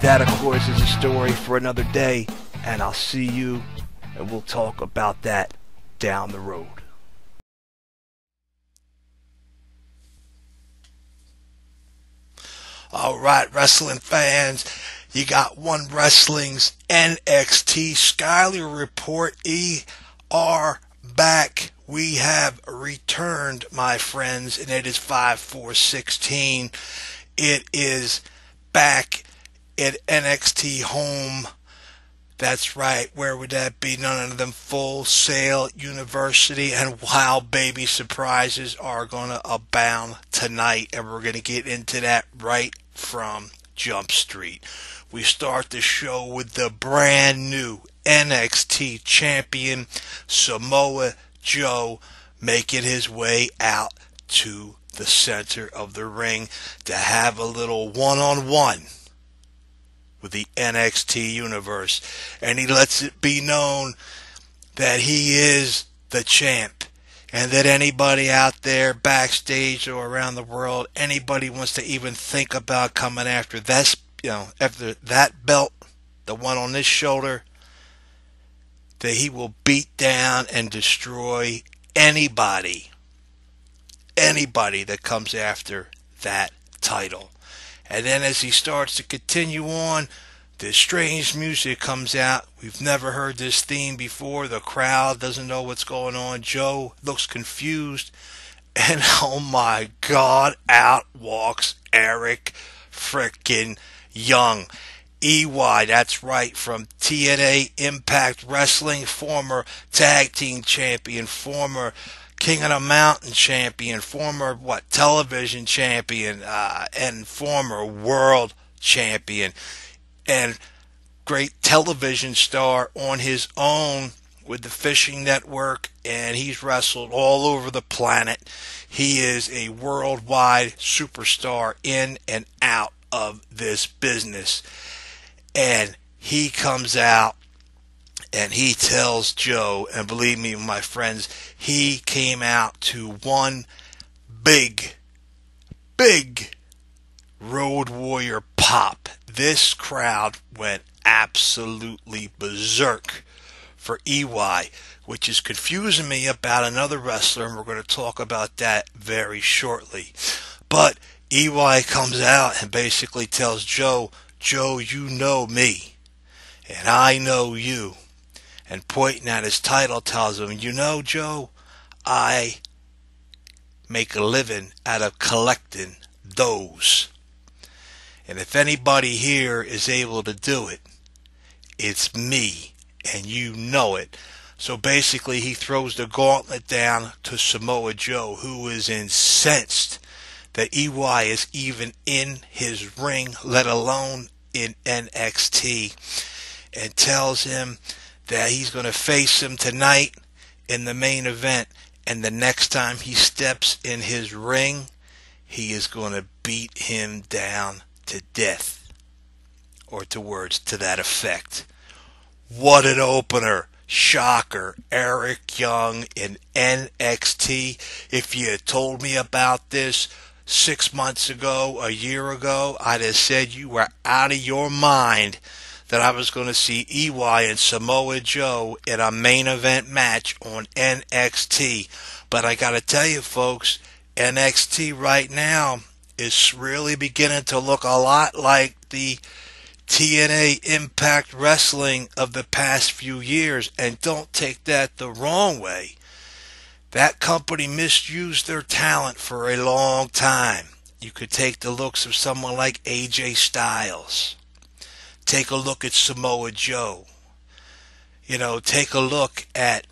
that, of course, is a story for another day, and I'll see you, and we'll talk about that down the road. Alright, wrestling fans, you got One Wrestling's NXT Schuyler Report. ER back. We have returned, my friends, and it is 5/4/16. It is back at NXT home. That's right. Where would that be? None of them. Full Sail University. And wow, baby, surprises are going to abound tonight. And we're going to get into that right from Jump Street. We start the show with the brand new NXT champion, Samoa Joe, making his way out to the center of the ring to have a little one-on-one with the NXT universe, and he lets it be known that he is the champ, and that anybody out there backstage or around the world, anybody wants to even think about coming after that, after that belt, the one on this shoulder, that he will beat down and destroy anybody that comes after that title. And then as he starts to continue on, this strange music comes out. We've never heard this theme before. The crowd doesn't know what's going on. Joe looks confused. And oh my God, out walks Eric frickin' Young. EY, that's right, from TNA Impact Wrestling, former tag team champion, former King of the Mountain champion, former television champion, and former world champion, and great television star on his own with the Fishing Network, and he's wrestled all over the planet. He is a worldwide superstar in and out of this business. And he comes out and he tells Joe, and believe me, my friends, he came out to one big Road Warrior pop. This crowd went absolutely berserk for EY, which is confusing me about another wrestler, and we're going to talk about that very shortly. But EY comes out and basically tells Joe, you know me, and I know you. And pointing at his title tells him, you know, Joe, I make a living out of collecting those. And if anybody here is able to do it, it's me, and you know it. So basically he throws the gauntlet down to Samoa Joe, who is incensed that EY is even in his ring, let alone in NXT, and tells him that he's going to face him tonight in the main event, and the next time he steps in his ring, he is going to beat him down to death, or to words to that effect. What an opener. Shocker. Eric Young in NXT. If you had told me about this 6 months ago, a year ago, I'd have said you were out of your mind that I was going to see EY and Samoa Joe in a main event match on NXT. But I got to tell you, folks, NXT right now is really beginning to look a lot like the TNA Impact Wrestling of the past few years. And don't take that the wrong way. That company misused their talent for a long time. You could take the looks of someone like AJ Styles. Take a look at Samoa Joe. Take a look at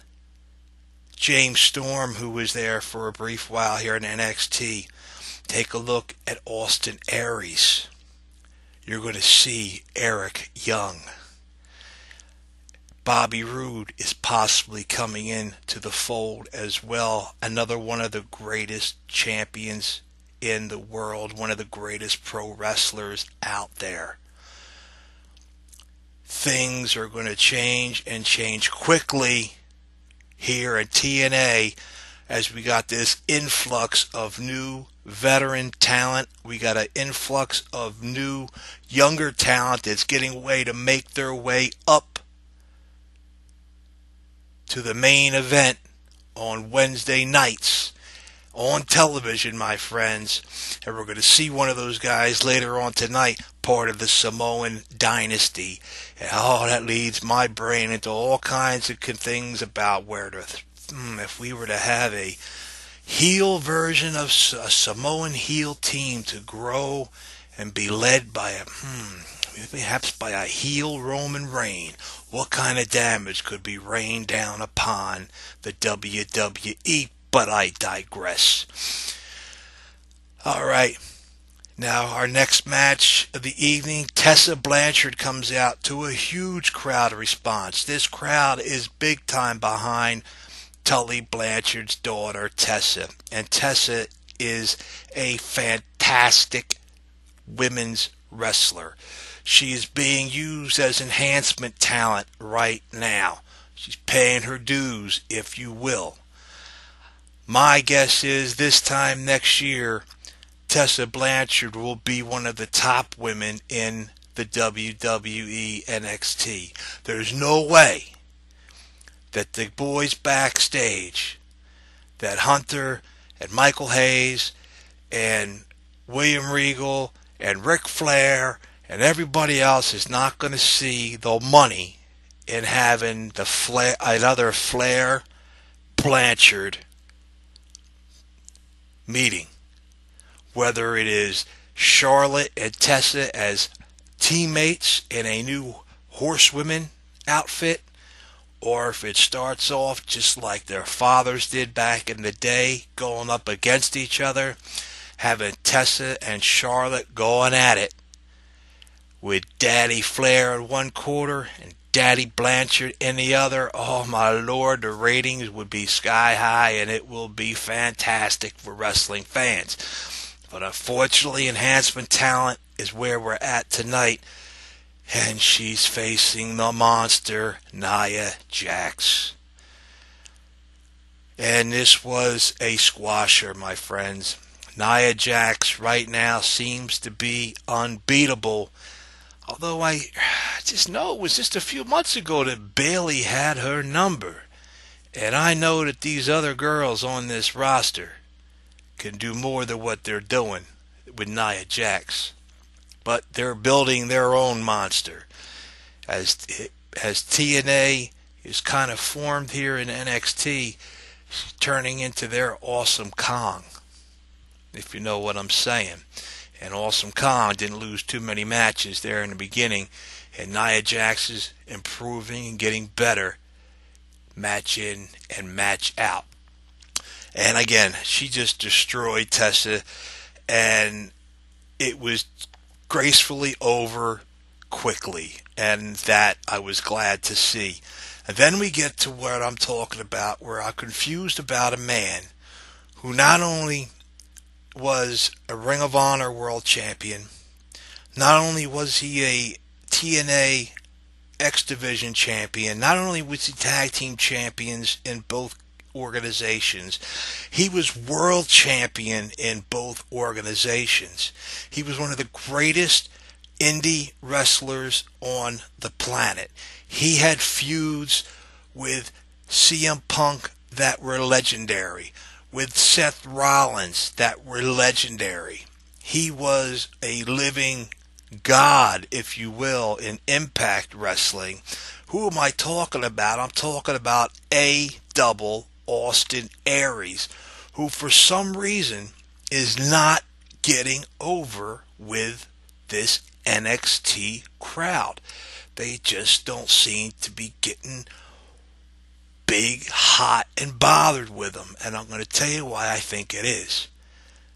James Storm, who was there for a brief while here in NXT. Take a look at Austin Aries. You're going to see Eric Young. Bobby Roode is possibly coming in to the fold as well. Another one of the greatest champions in the world. One of the greatest pro wrestlers out there. Things are going to change, and change quickly here at TNA, as we got this influx of new veteran talent. We got an influx of new, younger talent that's getting ready to make their way up to the main event on Wednesday nights on television, my friends. And we're going to see one of those guys later on tonight, part of the Samoan dynasty. And that leads my brain into all kinds of things about where to, if we were to have a heel version of a Samoan heel team to grow and be led by perhaps by a heel Roman Reigns, what kind of damage could be rained down upon the WWE? But I digress. All right. Now, our next match of the evening, Tessa Blanchard comes out to a huge crowd response. This crowd is big time behind Tully Blanchard's daughter, Tessa. And Tessa is a fantastic women's wrestler. She is being used as enhancement talent right now. She's paying her dues, if you will. My guess is this time next year, Tessa Blanchard will be one of the top women in the WWE NXT. There's no way that the boys backstage, that Hunter and Michael Hayes and William Regal and Ric Flair and everybody else is not going to see the money in having another Flair Blanchard meeting. Whether it is Charlotte and Tessa as teammates in a new horsewomen outfit, or if it starts off just like their fathers did back in the day, going up against each other, having Tessa and Charlotte going at it with Daddy Flair in one quarter and Daddy Blanchard in the other. Oh my Lord, the ratings would be sky high and it will be fantastic for wrestling fans. But unfortunately, enhancement talent is where we're at tonight, and she's facing the monster, Nia Jax. And this was a squasher, my friends. Nia Jax right now seems to be unbeatable. Although I just know it was just a few months ago that Bayley had her number. And I know that these other girls on this roster can do more than what they're doing with Nia Jax. But they're building their own monster. As TNA is kind of formed here in NXT, turning into their Awesome Kong, if you know what I'm saying. And Awesome Kong didn't lose too many matches there in the beginning, and Nia Jax is improving and getting better match in and match out. And again, she just destroyed Tessa, and it was gracefully over quickly, and that I was glad to see. And then we get to what I'm talking about, where I'm confused about a man who not only was a Ring of Honor World Champion, not only was he a TNA X Division champion, not only was he tag team champions in both organizations, he was world champion in both organizations. He was one of the greatest indie wrestlers on the planet. He had feuds with CM Punk that were legendary, with Seth Rollins that were legendary. He was a living god, if you will, in Impact Wrestling. Who am I talking about? I'm talking about A-Double Austin Aries, who for some reason is not getting over with this NXT crowd. They just don't seem to be getting big, hot, and bothered with him. And I'm going to tell you why I think it is.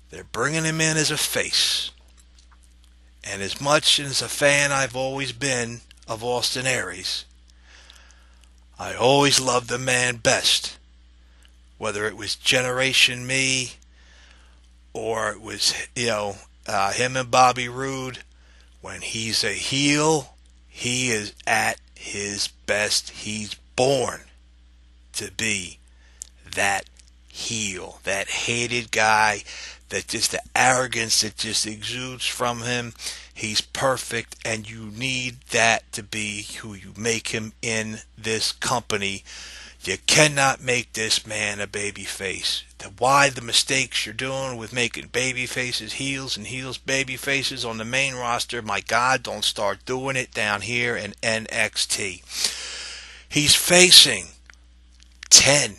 They're bringing him in as a face. And as much as a fan I've always been of Austin Aries, I always loved the man best. Whether it was Generation Me, or it was, him and Bobby Roode, when he's a heel, he is at his best. He's born to be that heel, that hated guy that just the arrogance that just exudes from him. He's perfect, and you need that to be who you make him in this company. You cannot make this man a baby face. Why the mistakes you're doing with making baby faces heels and heels baby faces on the main roster? My God, don't start doing it down here in NXT. He's facing 10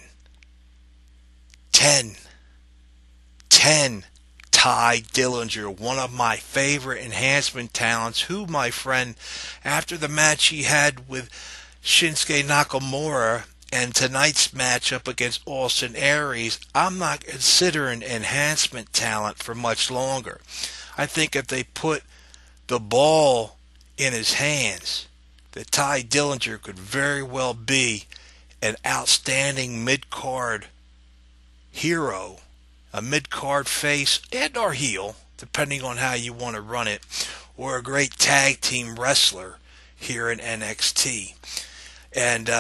Ty Dillinger, one of my favorite enhancement talents, who, my friend, after the match he had with Shinsuke Nakamura and tonight's matchup against Austin Aries, I'm not considering enhancement talent for much longer. I think if they put the ball in his hands, that Ty Dillinger could very well be an outstanding mid-card hero, a mid-card face and or heel, depending on how you want to run it, or a great tag team wrestler here in NXT. And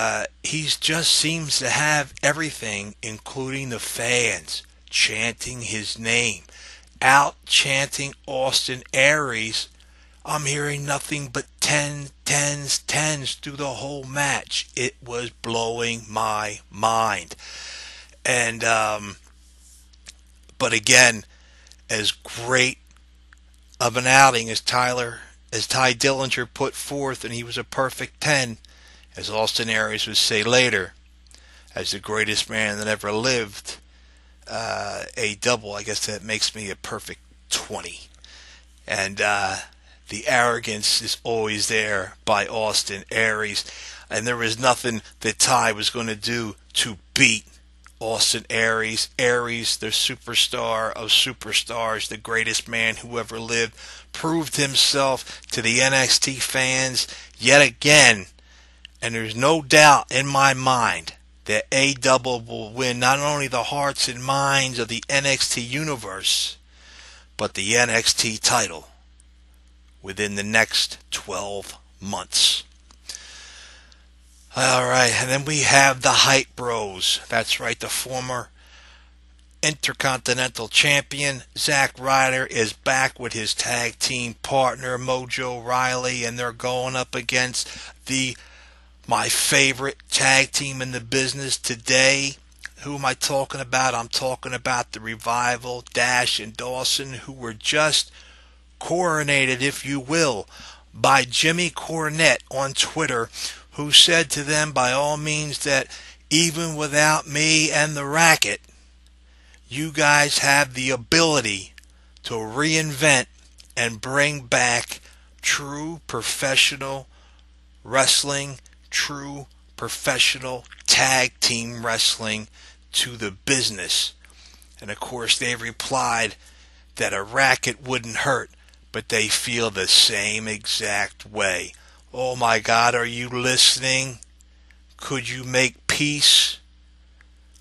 he just seems to have everything, including the fans chanting his name, out chanting Austin Aries. I'm hearing nothing but 10, 10s, 10s through the whole match. It was blowing my mind. And but again, as great of an outing as Ty Dillinger put forth, and he was a perfect 10, as Austin Aries would say later, as the greatest man that ever lived, a double, I guess that makes me a perfect 20. And the arrogance is always there by Austin Aries, and there was nothing that Ty was going to do to beat Austin Aries. Aries, the superstar of superstars, the greatest man who ever lived, proved himself to the NXT fans yet again. And there's no doubt in my mind that A-Double will win not only the hearts and minds of the NXT universe, but the NXT title within the next 12 months. Alright, and then we have the Hype Bros. That's right, the former Intercontinental Champion Zack Ryder is back with his tag team partner Mojo Rawley, and they're going up against my favorite tag team in the business today. Who am I talking about? I'm talking about the Revival, Dash and Dawson, who were just coronated, if you will, by Jimmy Cornette on Twitter, who said to them by all means that even without me and the Racket, you guys have the ability to reinvent and bring back true professional wrestling, true professional tag team wrestling to the business. And of course they replied that a racket wouldn't hurt, but they feel the same exact way. Oh my God, are you listening? Could you make peace,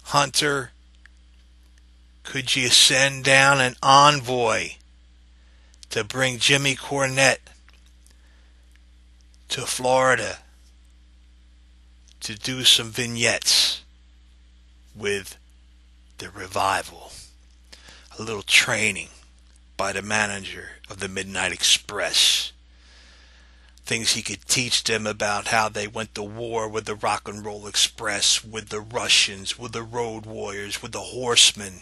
Hunter? Could you send down an envoy to bring Jimmy Cornette to Florida to do some vignettes with the Revival? A little training by the manager of the Midnight Express. Things he could teach them about how they went to war with the Rock and Roll Express, with the Russians, with the Road Warriors, with the Horsemen.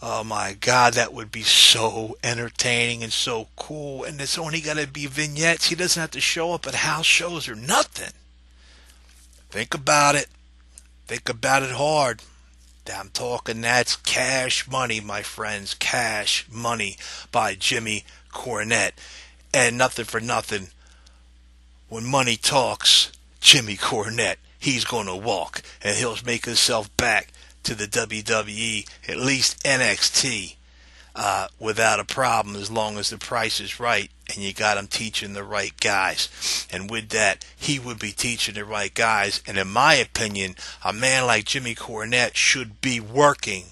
Oh my God, that would be so entertaining and so cool. And it's only got to be vignettes. He doesn't have to show up at house shows or nothing. Think about it. Think about it hard. I'm talking that's cash money, my friends. Cash money by Jimmy Cornette. And nothing for nothing. When money talks, Jimmy Cornette, he's going to walk. And he'll make himself back to the WWE, at least NXT, without a problem, as long as the price is right and you got him teaching the right guys. And with that, he would be teaching the right guys. And in my opinion, a man like Jimmy Cornette should be working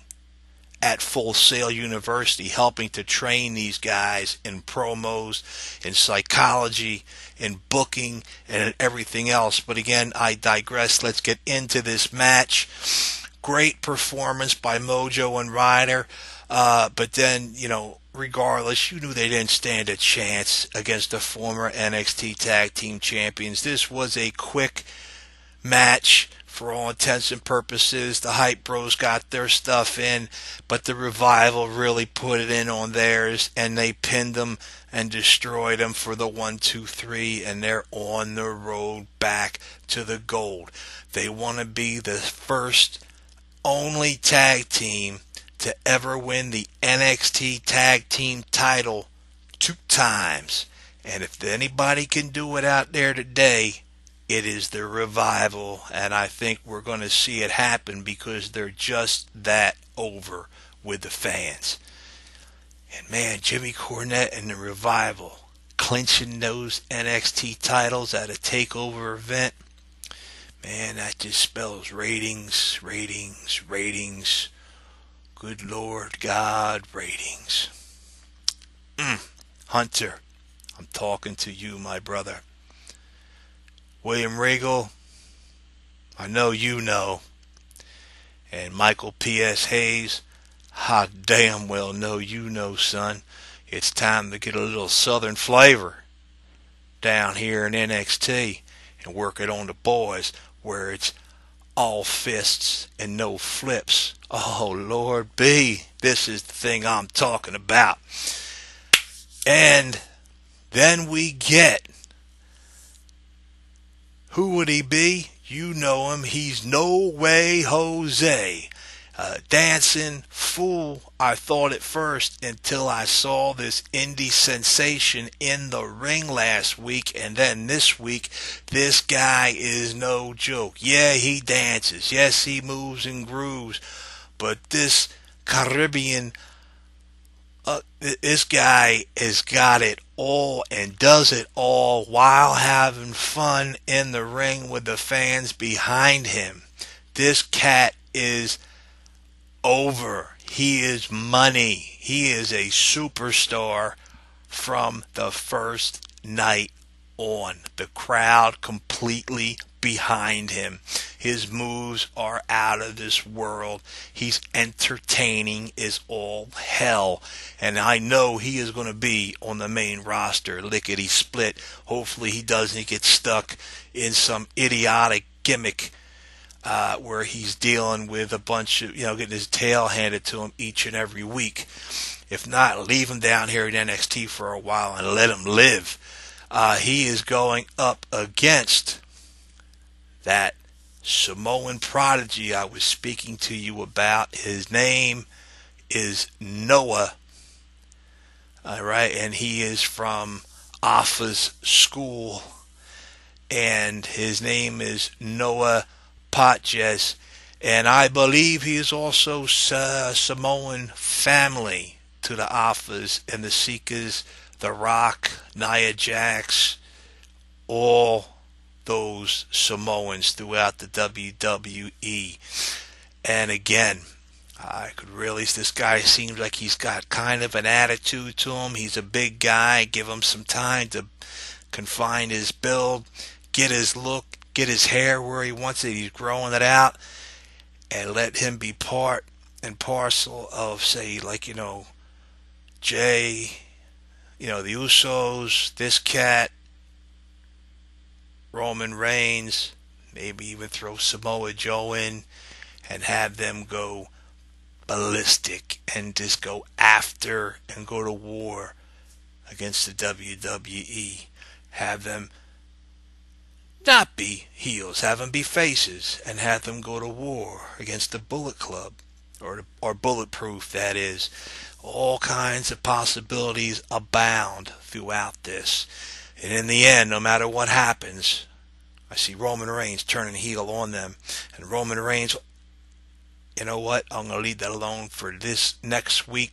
at Full Sail University, helping to train these guys in promos, in psychology, in booking, and in everything else. But again, I digress. Let's get into this match. Great performance by Mojo and Ryder. But then, regardless, you knew they didn't stand a chance against the former NXT Tag Team Champions. This was a quick match for all intents and purposes. The Hype Bros got their stuff in, but the Revival really put it in on theirs, and they pinned them and destroyed them for the 1, 2, 3, and they're on the road back to the gold. They want to be the first only tag team to ever win the NXT Tag Team title 2 times. And if anybody can do it out there today, it is the Revival. And I think we're going to see it happen because they're just that over with the fans. And man, Jimmy Cornette and the Revival clinching those NXT titles at a takeover event, man, that just spells ratings, ratings, ratings. Good Lord God, ratings. Hunter, I'm talking to you, my brother. William Regal, I know you know. And Michael P.S. Hayes, I damn well know you know, son. It's time to get a little southern flavor down here in NXT and work it on the boys where it's all fists and no flips. Oh, Lord B, this is the thing I'm talking about. And then we get, who would he be? You know him. He's No Way Jose. Dancing fool, I thought at first, until I saw this indie sensation in the ring last week, and then this week, this guy is no joke. Yeah, he dances. Yes, he moves and grooves, but this Caribbean, this guy has got it all and does it all while having fun in the ring with the fans behind him. This cat is over. He is money. He is a superstar from the first night on. The crowd completely behind him. His moves are out of this world. He's entertaining as all hell. And I know he is going to be on the main roster, lickety split. Hopefully he doesn't get stuck in some idiotic gimmick where he's dealing with a bunch of, getting his tail handed to him each and every week. If not, leave him down here in NXT for a while and let him live. He is going up against that Samoan prodigy I was speaking to you about. His name is Noah. All right, and he is from Alpha's school, and his name is Noah Potjes, and I believe he is also Samoan family to the Alphas and the Seekers, The Rock, Nia Jax, all those Samoans throughout the WWE. And again, this guy seems like he's got kind of an attitude to him. He's a big guy. Give him some time to confine his build, get his look, get his hair where he wants it. He's growing it out, and let him be part and parcel of, say, Jay, the Usos, this cat, Roman Reigns, maybe even throw Samoa Joe in and have them go ballistic and just go after and go to war against the WWE. Have them not be heels, have them be faces, and have them go to war against the Bullet Club, or Bulletproof, that is. All kinds of possibilities abound throughout this. And in the end, no matter what happens, I see Roman Reigns turning heel on them. And Roman Reigns, you know what? I'm going to leave that alone for this next week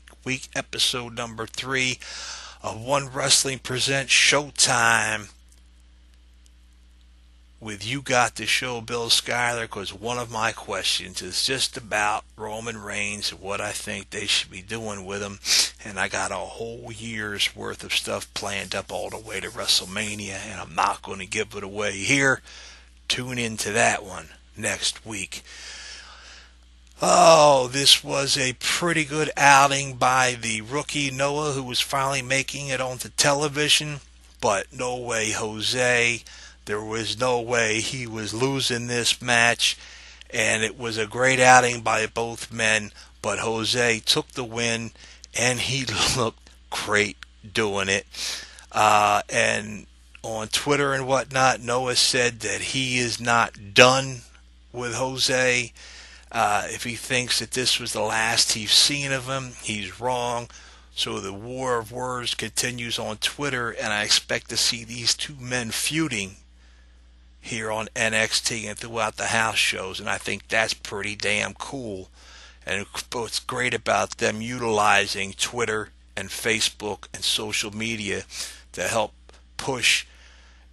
episode number 3 of One Wrestling Presents Showtime with You Got the Show, Bill Schuyler, because one of my questions is just about Roman Reigns and what I think they should be doing with him. And I got a whole year's worth of stuff planned up all the way to WrestleMania, and I'm not going to give it away here. Tune into that one next week. Oh, Oh, this was a pretty good outing by the rookie Noah, who was finally making it onto television. But no way, Jose. There was no way he was losing this match. And it was a great outing by both men. But Jose took the win, and he looked great doing it. And on Twitter and whatnot, Noah said that he is not done with Jose. If he thinks that this was the last he's seen of him, he's wrong. So the war of words continues on Twitter, and I expect to see these two men feuding here on NXT and throughout the house shows, and I think that's pretty damn cool. And what's great about them utilizing Twitter and Facebook and social media to help push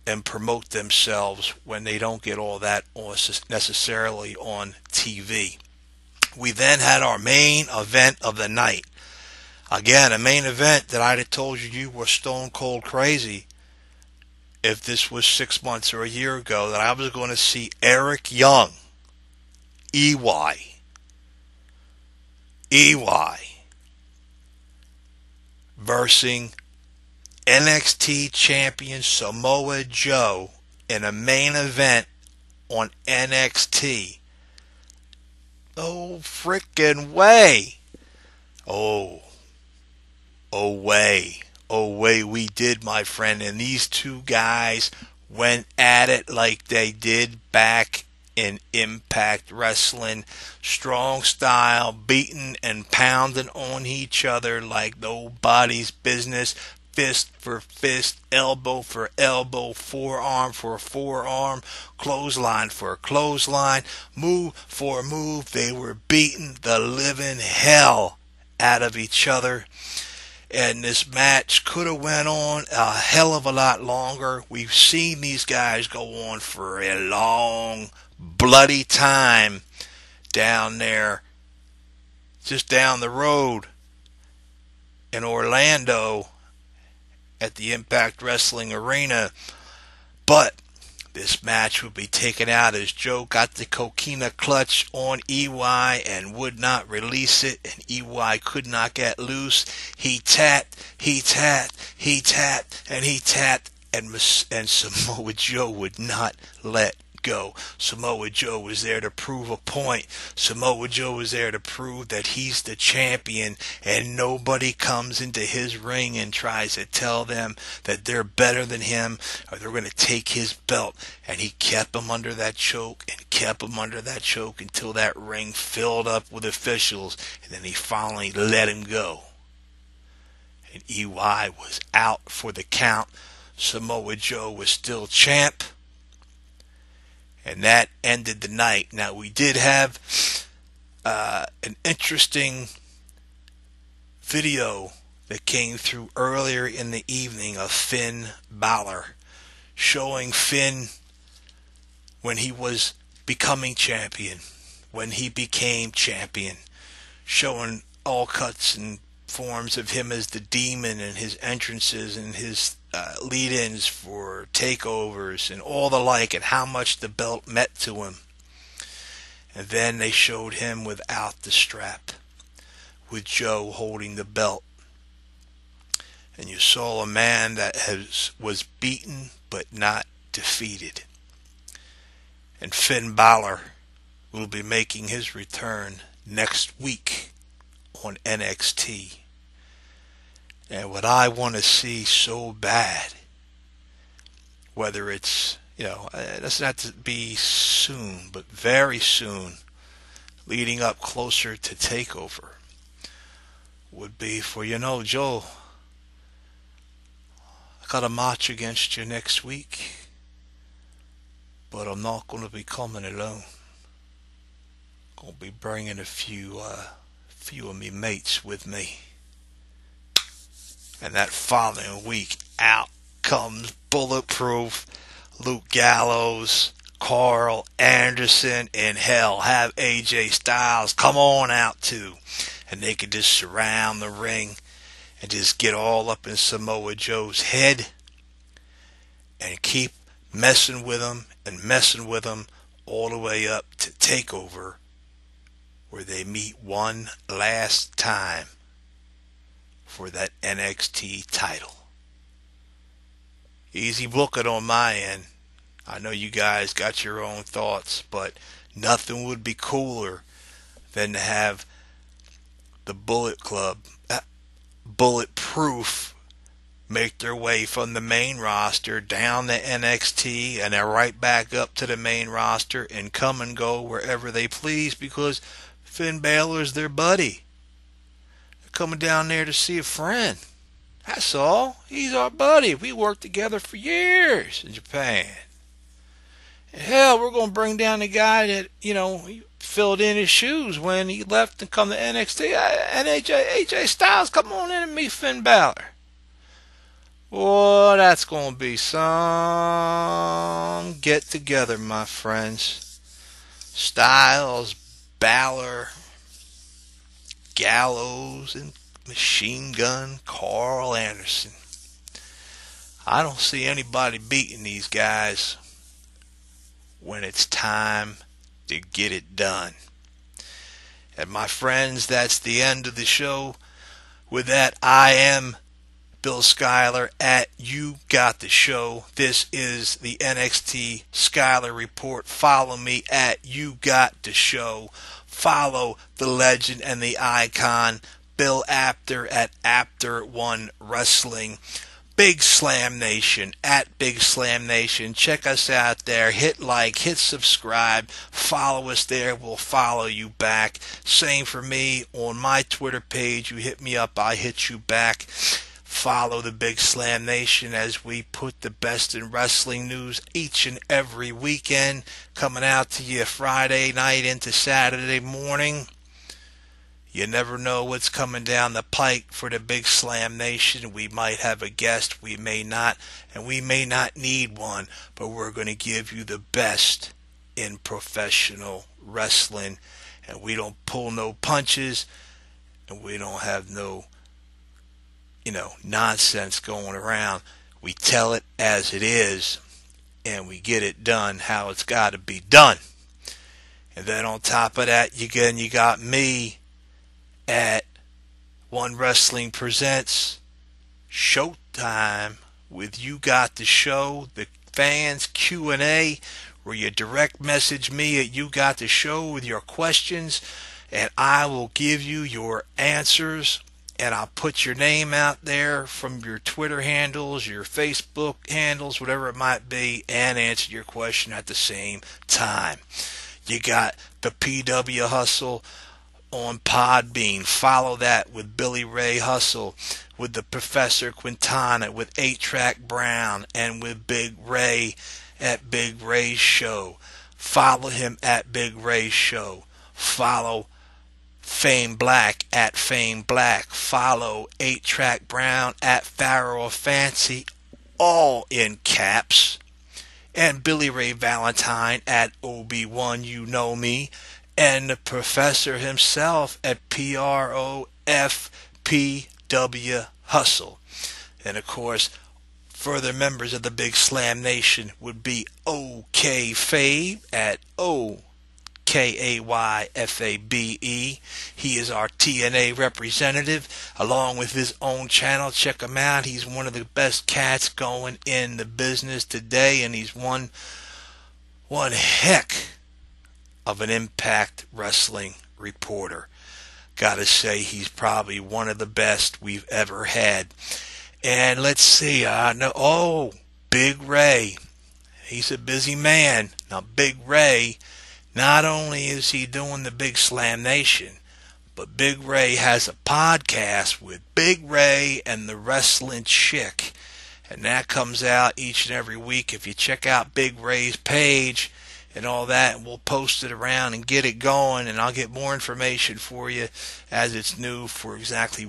and promote themselves when they don't get all that necessarily on TV. We then had our main event of the night. Again, a main event that I'd have told you were stone cold crazy if this was 6 months or a year ago, that I was going to see Eric Young, EY, versus NXT champion Samoa Joe in a main event on NXT. No frickin' way. Oh way we did, my friend. And these two guys went at it like they did back in Impact Wrestling. Strong style, beating and pounding on each other like nobody's business. Fist for fist, elbow for elbow, forearm for forearm, clothesline for clothesline, move for move. They were beating the living hell out of each other. And this match could have went on a hell of a lot longer. We've seen these guys go on for a long, bloody time down there, just down the road in Orlando at the Impact Wrestling Arena. But this match would be taken out as Joe got the coquina clutch on EY and would not release it, and EY could not get loose. He tapped, and Samoa Joe would not let go. Samoa Joe was there to prove a point. Samoa Joe was there to prove that he's the champion, and nobody comes into his ring and tries to tell them that they're better than him or they're going to take his belt. And he kept him under that choke and kept him under that choke until that ring filled up with officials, and then he finally let him go. And EY was out for the count. Samoa Joe was still champ. And that ended the night. Now, we did have an interesting video that came through earlier in the evening of Finn Balor, showing Finn when he was becoming champion, when he became champion, showing all cuts and forms of him as the demon and his entrances and his lead-ins for takeovers and all the like, and how much the belt meant to him. And then they showed him without the strap, with Joe holding the belt. And you saw a man that was beaten but not defeated. And Finn Balor will be making his return next week on NXT. And what I want to see so bad, whether it's, it doesn't have to be soon, but very soon, leading up closer to TakeOver, would be for, Joe, I got a match against you next week, but I'm not going to be coming alone. I'm going to be bringing a few of me mates with me. And that following week, out comes Bulletproof, Luke Gallows, Carl Anderson, and hell, have AJ Styles come on out too. And they could just surround the ring and just get all up in Samoa Joe's head and keep messing with him all the way up to TakeOver, where they meet one last time for that NXT title. Easy booking on my end. I know you guys got your own thoughts, but nothing would be cooler than to have the Bullet Club, Bulletproof, make their way from the main roster down to NXT and then right back up to the main roster and come and go wherever they please, because Finn Balor's their buddy. They're coming down there to see a friend. That's all. He's our buddy. We worked together for years in Japan. And hell, we're going to bring down the guy that, he filled in his shoes when he left and come to NXT. And AJ Styles, come on in and meet Finn Balor. Oh, that's going to be some get together, my friends. Styles, Balor, Gallows, and Machine Gun Carl Anderson. I don't see anybody beating these guys when it's time to get it done. And my friends, that's the end of the show. With that, I am Bill Schuyler at You Got the Show. This is the NXT Schuyler Report. Follow me at You Got the Show. Follow the legend and the icon Bill Apter at Apter1 Wrestling. Big Slam Nation at Big Slam Nation. Check us out there. Hit like, hit subscribe. Follow us there. We'll follow you back. Same for me on my Twitter page. You hit me up, I hit you back. Follow the Big Slam Nation as we put the best in wrestling news each and every weekend, coming out to you Friday night into Saturday morning. You never know what's coming down the pike for the Big Slam Nation. We might have a guest, we may not, and we may not need one, but we're going to give you the best in professional wrestling. And we don't pull no punches, and we don't have no, nonsense going around. We tell it as it is, and we get it done how it's got to be done. And then on top of that, you got me at One Wrestling Presents Showtime with You Got the Show, the fans Q&A, where you direct message me at You Got the Show with your questions, and I will give you your answers, and I'll put your name out there from your Twitter handles, your Facebook handles, whatever it might be, and answer your question at the same time. You got the PW Hustle on Podbean. Follow that with Billy Ray Hustle, with the Professor Quintana, with 8-Track Brown, and with Big Ray at Big Ray's Show. Follow him at Big Ray's Show. Follow Fame Black at Fame Black. Follow 8-Track Brown at Pharaoh of Fancy, all in caps. And Billy Ray Valentine at Obi-Wan You Know Me. And the Professor himself at PROFPW Hustle. And of course, further members of the Big Slam Nation would be OK Fabe at OKAYFABE. He is our TNA representative, along with his own channel. Check him out. He's one of the best cats going in the business today, and he's one heck of an Impact Wrestling reporter. Gotta say, he's probably one of the best we've ever had. And let's see, Big Ray. He's a busy man. Now, Big Ray, not only is he doing the Big Slam Nation, but Big Ray has a podcast with Big Ray and the Wrestling Chick. And that comes out each and every week. If you check out Big Ray's page and all that, and we'll post it around and get it going, and I'll get more information for you as it's new for exactly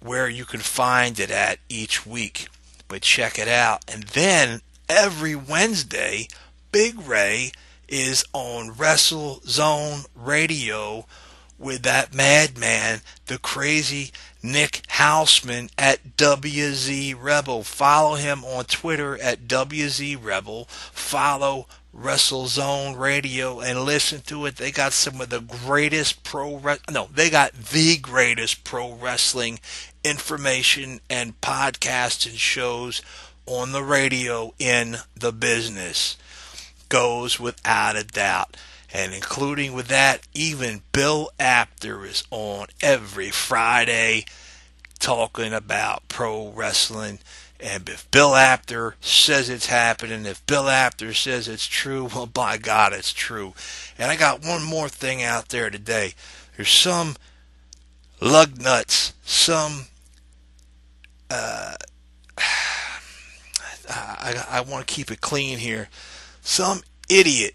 where you can find it at each week. But check it out. And then every Wednesday, Big Ray is on WrestleZone Radio with that madman, the crazy Nick Hausman at WZ Rebel. Follow him on Twitter at WZ Rebel. Follow WrestleZone Radio and listen to it. They got some of the greatest they got the greatest pro wrestling information and podcasts and shows on the radio in the business. Goes without a doubt. And including with that, even Bill Apter is on every Friday talking about pro wrestling. And if Bill Apter says it's happening, if Bill Apter says it's true, well, by God, it's true. And I got one more thing out there today. There's some lug nuts, some, I want to keep it clean here. Some idiot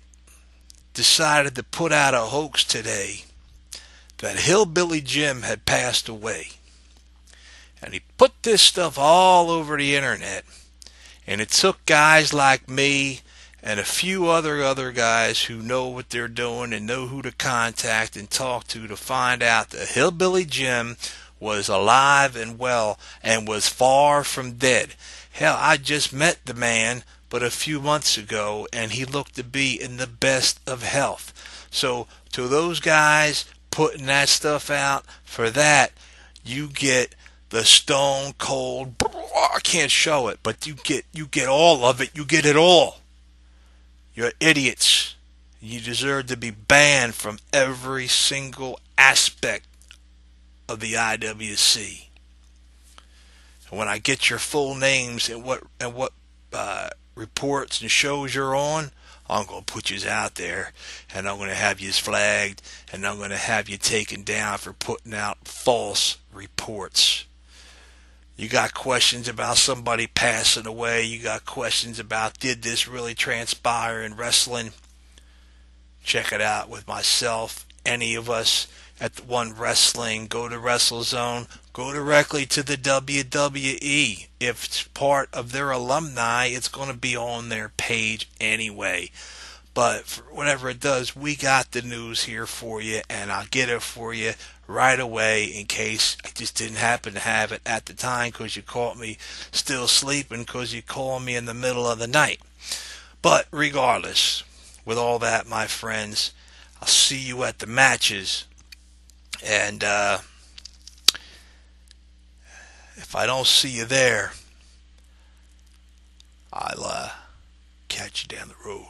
decided to put out a hoax today that Hillbilly Jim had passed away. And he put this stuff all over the internet. And it took guys like me and a few other guys who know what they're doing and know who to contact and talk to find out that Hillbilly Jim was alive and well and was far from dead. Hell, I just met the man but a few months ago, and he looked to be in the best of health. So to those guys putting that stuff out, for that, you get the stone cold, I can't show it, but you get all of it. You get it all. You're idiots. You deserve to be banned from every single aspect of the IWC. And when I get your full names and what reports and shows you're on, I'm going to put you out there, and I'm going to have you flagged, and I'm going to have you taken down for putting out false reports. You got questions about somebody passing away. You got questions about, did this really transpire in wrestling? Check it out with myself, any of us at the One Wrestling. Go to WrestleZone. Go directly to the WWE. If it's part of their alumni, it's going to be on their page anyway. But for whatever it does, we got the news here for you, and I'll get it for you right away in case I just didn't happen to have it at the time because you caught me still sleeping because you called me in the middle of the night. But regardless, with all that, my friends, I'll see you at the matches. And if I don't see you there, I'll catch you down the road.